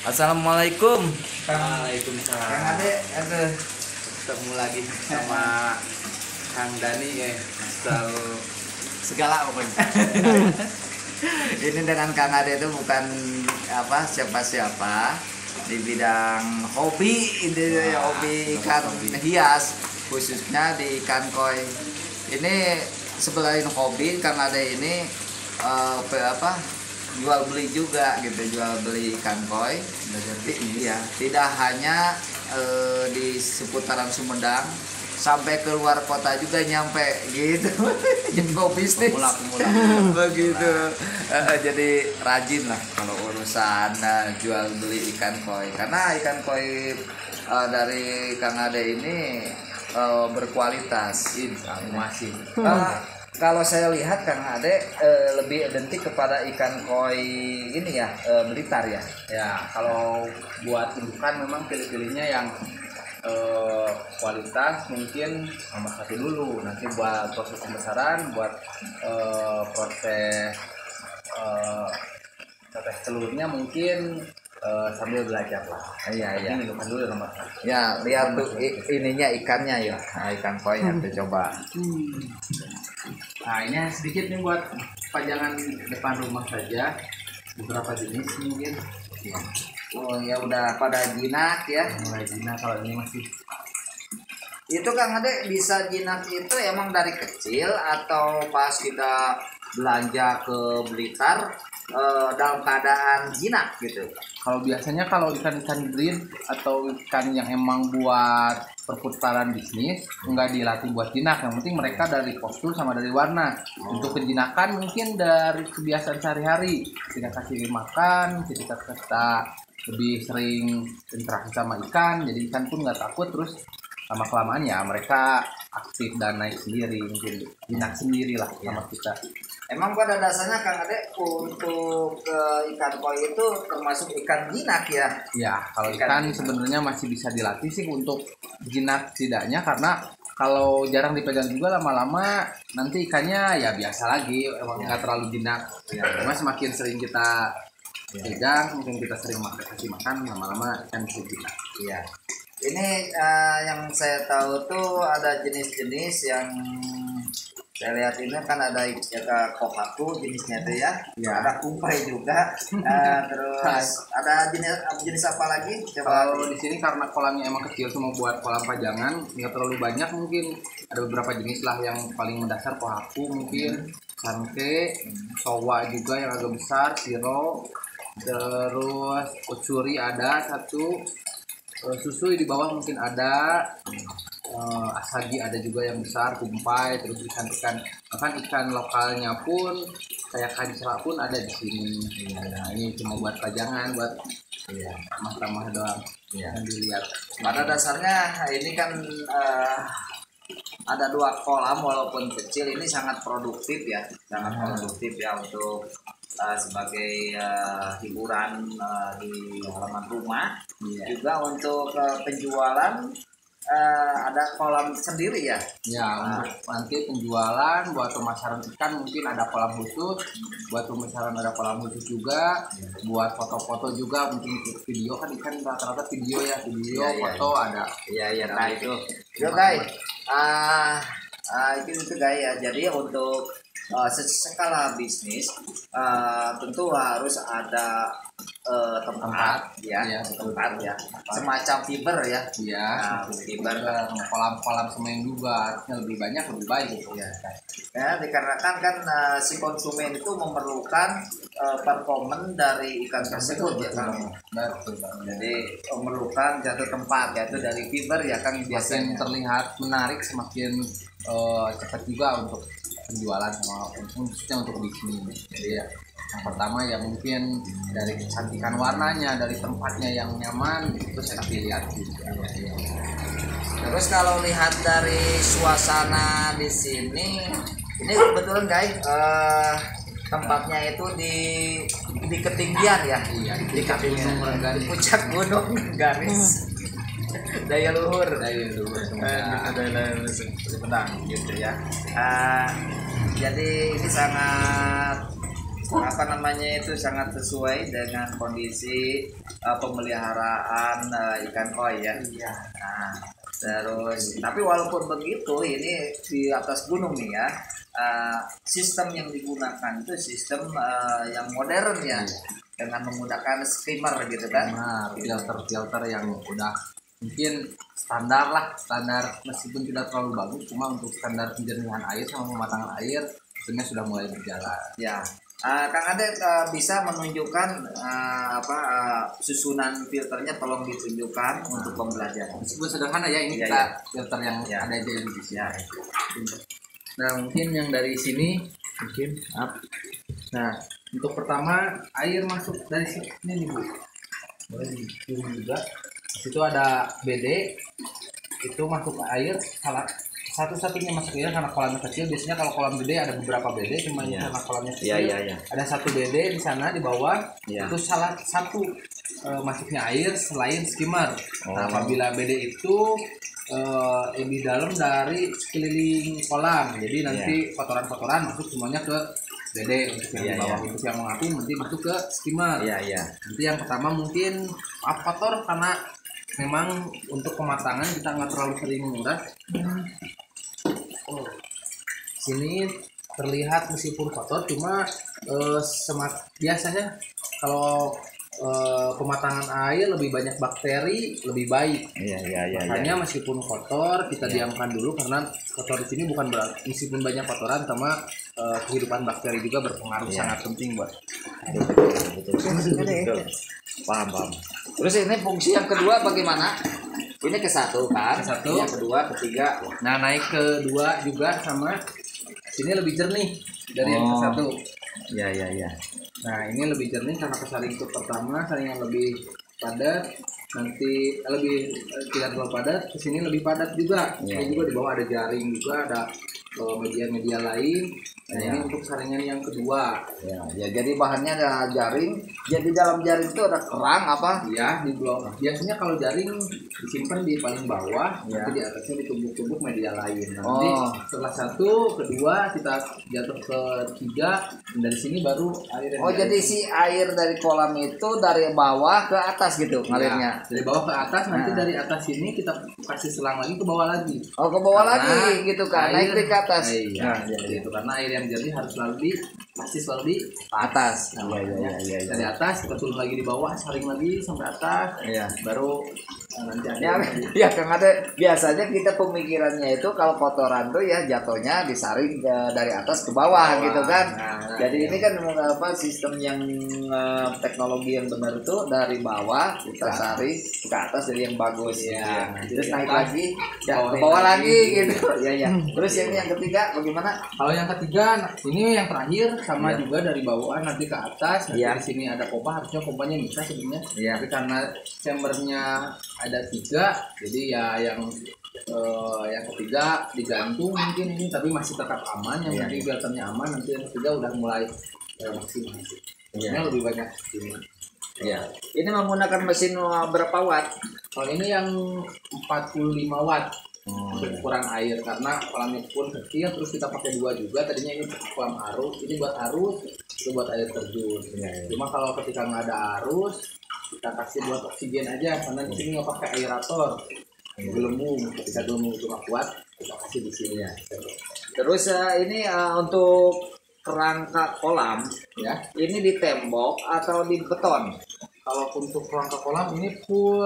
Assalamualaikum. Waalaikumsalam. Kang Ade, aduh, ketemu lagi sama Kang Dani ya. Asal segala pokoknya. Ini dengan Kang Ade itu bukan siapa-siapa di bidang hobi, ini hobi ikan hias, khususnya di ikan koi. Ini sebelain hobi, Kang Ade ini jual beli juga gitu, jual beli ikan koi. Jadi iya, tidak hanya di seputaran Sumedang, sampai ke luar kota juga nyampe gitu. Info bisnis begitu. Jadi rajin lah kalau urusan jual beli ikan koi, karena ikan koi dari Kang Ade ini berkualitas. Masih kalau saya lihat Kang Ade lebih identik kepada ikan koi ini ya, Blitar ya. Ya, kalau buat indukan memang pilih-pilihnya yang kualitas mungkin nomor satu dulu. Nanti buat proses pembesaran, buat proses tetes telurnya mungkin sambil belajar lah. Iya. Indukan dulu nomor satu. Ya, lihat tuh ininya ikannya ya. Nah, ikan koi yang kita coba. Nah, ini sedikit nih buat pajangan depan rumah saja. Beberapa jenis mungkin. Ya. Oh ya, udah pada jinak ya. Mulai jinak, kalau ini masih. Itu Kang Ade bisa jinak itu emang dari kecil atau pas kita belanja ke Blitar dalam keadaan jinak gitu? Kalau biasanya kalau ikan-ikan breed atau ikan yang emang buat perputaran bisnis nggak dilatih buat jinak, yang penting mereka dari postur sama dari warna. Untuk penjinakan mungkin dari kebiasaan sehari-hari, ketika kasih makan, ketika kita lebih sering interaksi sama ikan, jadi ikan pun nggak takut, terus lama kelamaan ya mereka aktif dan naik sendiri, mungkin jinak sendiri lah sama kita. Emang pada dasarnya Kang Ade untuk ikan koi itu termasuk ikan jinak ya? Ya, kalau ikan sebenarnya masih bisa dilatih sih untuk jinak tidaknya, karena kalau jarang dipegang juga lama-lama nanti ikannya ya biasa lagi, emang nggak terlalu jinak. Ya, cuma semakin sering kita pegang, mungkin kita sering kasih makan, lama-lama ikan bisa jinak. Iya. Ini yang saya tahu tuh ada jenis-jenis yang saya lihat ini kan ada kohaku jenisnya tuh ya. Ada kumpai juga. Terus ada jenis apa lagi? Coba. Kalau di sini karena kolamnya emang kecil, cuma buat kolam pajangan, nggak terlalu banyak, mungkin ada beberapa jenis lah yang paling mendasar, kohaku mungkin, sanke, sowa juga yang agak besar, siro, terus utsuri ada satu, susui di bawah mungkin ada, asagi ada juga yang besar, kumpai, terus ikan-ikan bahkan ikan lokalnya pun kayak kancra pun ada di sini. Nah, ini cuma buat pajangan, buat tamah-tamah doang yang dilihat. Pada dasarnya ini kan ada 2 kolam, walaupun kecil ini sangat produktif ya, untuk sebagai hiburan di halaman rumah. Juga untuk penjualan ada kolam sendiri ya. Untuk nanti penjualan buat pemasaran ikan mungkin ada kolam khusus, buat pemasaran ada kolam khusus juga, buat foto-foto juga, mungkin video kan ikan rata-rata video ya, foto ada. Iya. Nah itu guys, itu guys ya. Jadi untuk skala bisnis tentu harus ada tempat ya, semacam fiber ya. Fiber, kolam-kolam semen juga, lebih banyak lebih baik gitu ya. Dikarenakan kan si konsumen itu memerlukan performan dari ikan tersebut ya kan. Jadi memerlukan satu tempat, yaitu dari fiber ya kan. Biasanya terlihat menarik, semakin cepat juga untuk penjualan, khususnya untuk bisnis. Jadi ya, yang pertama ya mungkin dari kecantikan warnanya, dari tempatnya yang nyaman, itu saya lihat juga. Terus kalau lihat dari suasana di sini, ini kebetulan guys, tempatnya itu di ketinggian ya. Di puncak gunung garis. Daya luhur Sumedang gitu ya. Jadi ini sangat namanya itu sangat sesuai dengan kondisi pemeliharaan ikan koi ya. Iya. Nah, terus tapi walaupun begitu ini di atas gunung nih ya, sistem yang digunakan itu sistem yang modern ya, dengan menggunakan skimmer gitu kan. Nah, filter yang udah mungkin standar lah, standar meskipun tidak terlalu bagus, cuma untuk standar penjernihan air sama pematangan air sebenarnya sudah mulai berjalan. Ya, Kang Ade bisa menunjukkan susunan filternya, tolong ditunjukkan untuk pembelajaran. Meskipun sederhana ya, ini Ya, kita ya. filter yang Ya. ada di sini. Ya. Nah, mungkin yang dari sini mungkin nah, untuk pertama air masuk dari sini nih Bu. Boleh dikirim juga. Situ ada BD, itu masuk ke air salah satu-satunya masuk air karena kolamnya kecil. Biasanya kalau kolam gede ada beberapa BD, cuma ini karena kolamnya kecil ada satu BD di sana di bawah. Itu salah satu masuknya air selain skimmer. Nah, apabila BD itu lebih dalam dari sekeliling kolam, jadi nanti kotoran-kotoran masuk semuanya ke BD. Untuk yang di bawah itu yang mau ngapain nanti masuk ke skimmer. Nanti yang pertama mungkin kotor karena memang untuk pematangan kita nggak terlalu sering menguras. Sini terlihat meskipun kotor, cuma biasanya kalau pematangan air lebih banyak bakteri lebih baik. Makanya meskipun kotor kita diamkan dulu, karena kotor di sini bukan berarti meskipun banyak kotoran, sama kehidupan bakteri juga berpengaruh sangat penting buat. Betul. Paham. Terus ini fungsi yang kedua bagaimana? Ini ke satu kan? Satu. Yang kedua, ketiga. Nah, naik ke dua juga sama. Sini lebih jernih dari yang ke satu. Ya. Nah, ini lebih jernih karena kesaring itu pertama, saringan lebih padat, nanti lebih tidak terlalu padat, kesini lebih padat juga. Ini juga di bawah ada jaring juga, ada media-media lain. Nah, ini untuk saringan yang kedua. Ya, jadi bahannya ada jaring. Jadi dalam jaring itu ada kerang apa? Ya, di blok. Biasanya kalau jaring disimpan di paling bawah, nanti di atasnya ditumbuk-tumbuk media lain. Nanti setelah satu, kedua, kita jatuh ke tiga, dan dari sini baru air. Jadi si air dari kolam itu dari bawah ke atas gitu ngalirnya. Dari bawah ke atas, nanti dari atas sini kita kasih selang lagi ke bawah lagi. Ke bawah lagi gitu kan, naik ke atas. Gitu, karena air yang jernih harus selalu selalu di atas. Iya. Dari atas kita turun lagi di bawah, saring lagi sampai atas. Baru nanti ada. Ya, Kang Ade, biasanya kita pemikirannya itu kalau kotoran tuh ya jatuhnya disaring dari atas ke bawah gitu kan. Jadi ini kan sistem yang teknologi yang benar itu dari bawah kita saring ke atas jadi yang bagus. Terus naik lagi, ke bawah lagi gitu. Terus yang ketiga bagaimana? Kalau yang ketiga, ini yang terakhir sama juga dari bawah nanti ke atas. Nanti di sini ada pompa, harusnya pompanya bisa sebenarnya. Tapi karena chambernya ada 3, jadi ya yang ketiga digantung mungkin ini, tapi masih tetap aman. Yang penting filternya aman. Nanti yang ketiga udah mulai maksimal. Ini lebih banyak ini. Ini menggunakan mesin berapa watt? Kalau ini yang 45 watt. Untuk ukuran air, karena kolamnya pun kecil, terus kita pakai 2 juga. Tadinya ini kolam arus, ini buat arus, itu buat air terjun. Cuma kalau ketika nggak ada arus, kita kasih buat oksigen aja, karena di sini nggak pakai aerator. Gelembung, ketika gelembung itu nggak kuat, kita kasih di sini. Terus ini untuk kerangka kolam ini di tembok atau di beton? Kalau untuk kerangka kolam ini full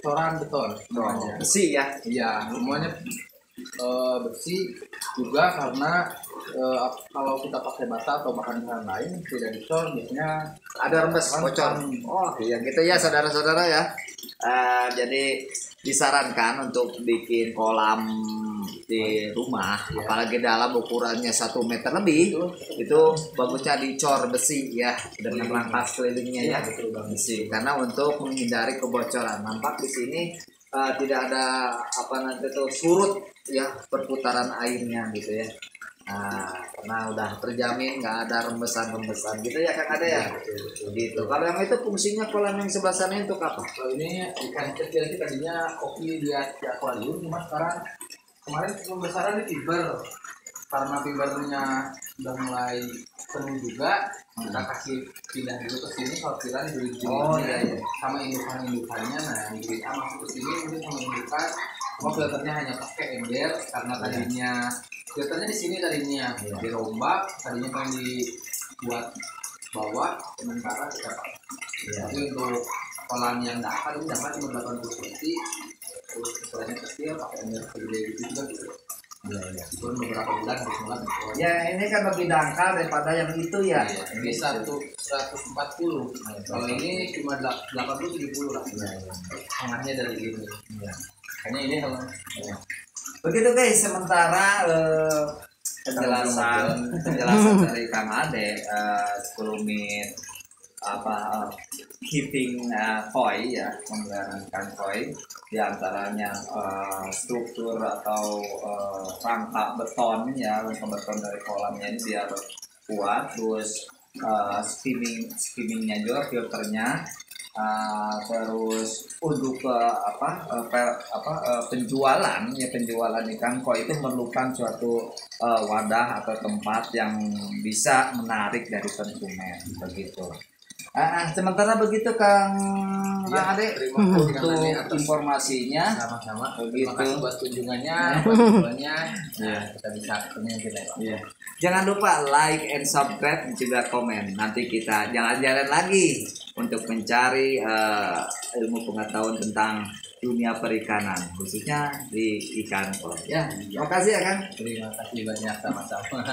coran beton semuanya. Besi ya? Iya, semuanya bersih juga, karena kalau kita pakai bata atau bahan lain tidak dicor, biasanya ada rembes bocor. Gitu ya saudara-saudara ya. Jadi disarankan untuk bikin kolam di rumah, apalagi dalam ukurannya 1 meter lebih, itu bagusnya dicor besi ya, dengan rangka sekelilingnya besi, karena untuk menghindari kebocoran. Nampak di sini tidak ada surut ya perputaran airnya gitu ya. Karena udah terjamin nggak ada rembesan-rembesan gitu ya Kang Ade ya. Gitu. Kalau yang itu fungsinya kolam yang sebelah sana untuk apa? Kalau ini ikan kecil itu tadinya kopi di akuarium, cuma sekarang kemarin pembesaran di fiber, karena fibernya udah mulai penuh juga, kita kasih pindah dulu ke sini, sortiran dulu di Oh, iya, iya. sama indukan-indukannya. Nah, yang grade A masuk ke sini mungkin sama indukan. Cuma filternya hanya pakai ember karena tadinya filternya di sini tadinya dirombak, tadinya pengen dibuat bawah, sementara kita tapi untuk kolam yang dapat ini dapat cuma 80 cm, terus ukurannya kecil pakai ember segede gitu juga gitu. Turun beberapa bulan harus mulai. Ya ini kan lebih dangkal daripada yang itu ya. Ini 140. Kalau ini cuma 80-70 lah. Tengahnya dari ini. Hanya ini kalau Begitu guys, sementara penjelasan dari Kang Ade 10 menit keeping koi ya, mempertahankan koi diantaranya struktur atau rangka beton ya, rangka beton dari kolamnya ini biar kuat, terus skimmingnya juga, filternya, terus untuk penjualan ya, penjualan ikan koi itu memerlukan suatu wadah atau tempat yang bisa menarik dari konsumen begitu. Sementara begitu Kang Ade untuk informasinya. sama-sama. Begitu. Terima kasih buat kunjungannya, penjualannya. Nah, kita bisa ketemu kita. Jangan lupa like and subscribe juga komen. Nanti kita jalan-jalan lagi untuk mencari ilmu pengetahuan tentang dunia perikanan, khususnya di ikan koi. Ya, terima kasih ya Kang. Terima kasih banyak, sama-sama.